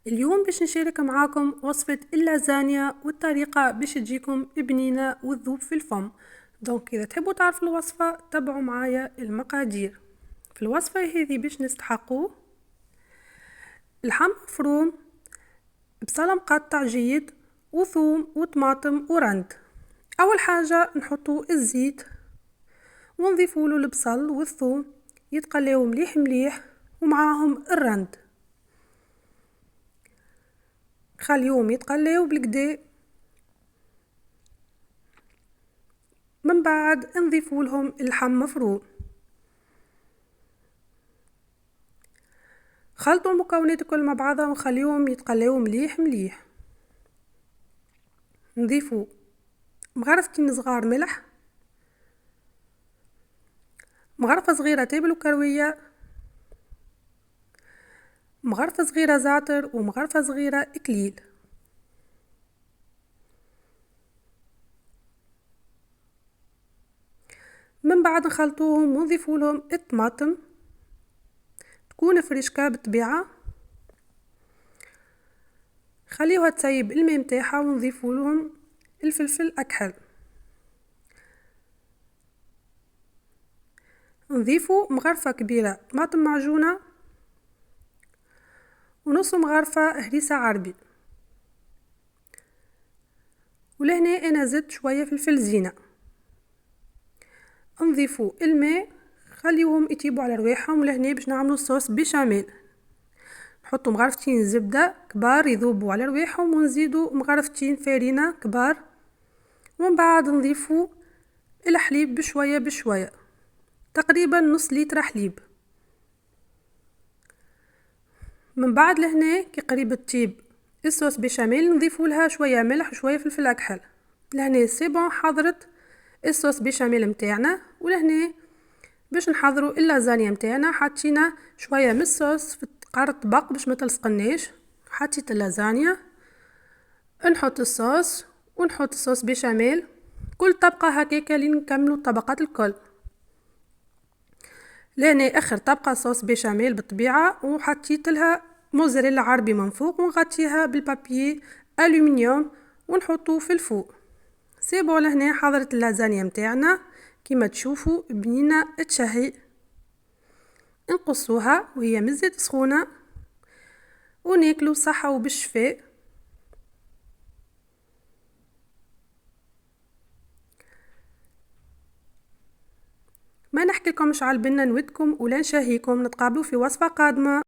اليوم باش نشارك معاكم وصفة اللازانيا والطريقة باش تجيكم بنينة وتذوب في الفم. دونك اذا تحبوا تعرفوا الوصفة تابعوا معايا المقادير. في الوصفة هذه باش نستحقوا لحم مفروم، بصلة مقطع جيد، وثوم وطماطم ورند. اول حاجة نحطوا الزيت ونضيفوا له البصل والثوم يتقليو مليح مليح ومعاهم الرند، خليهم يتقليو بالكدا. من بعد نضيفوا لهم اللحم مفروم. خلطوا المكونات الكل مع بعضها ونخليهم يتقليو مليح مليح. نضيفوا مغرفتين صغار ملح، مغرفة صغيرة تابل وكروية، مغرفة صغيرة زعتر، ومغرفة صغيرة اكليل. من بعد نخلطوهم ونضيفوا لهم الطماطم تكون فريشكا بالطبيعة، خليوها تسيب الماء متاعها ونضيفوا لهم الفلفل اكحل. نضيفوا مغرفة كبيرة طماطم معجونة ونص مغرفة هريسة عربي، ولهنا انا زدت شوية فلفل زينة. نضيفوا الماء خليوهم يطيبوا على رواحهم، ولهنا باش نعملوا صوص بيشاميل. نحطوا مغرفتين زبدة كبار يذوبوا على رواحهم، ونزيدوا مغرفتين فارينة كبار، ومن بعد نضيفوا الحليب بشوية بشوية، تقريبا نص لتر حليب. من بعد لهنا كي قريب تطيب الصوص بيشاميل نضيفوا لها شوية ملح وشوية فلفل اكحل. لهنا سي بون حضرت الصوص بيشاميل متاعنا. ولهنا باش نحضروا اللازانيا متاعنا حطينا شويه من الصوص في قعر الطبق باش ما تلصقناش. حطيت اللازانيا، نحط الصوص ونحط الصوص بيشاميل كل طبقه هكاكا لين نكملوا الطبقات الكل. لهنا اخر طبقه صوص بيشاميل بالطبيعه، وحطيت لها موزاريلا عربي من فوق ونغطيها بالبابي الومنيوم ونحطوه في الفوق. سي بون لهنا حضرت اللازانيا متاعنا كيما تشوفوا بنينه تشهي. نقصوها وهي مازالت سخونه وناكلوا صحه وبالشفاء. ما نحكي لكمش على البنه نودكم ولا نشهيكم. نتقابلوا في وصفه قادمه.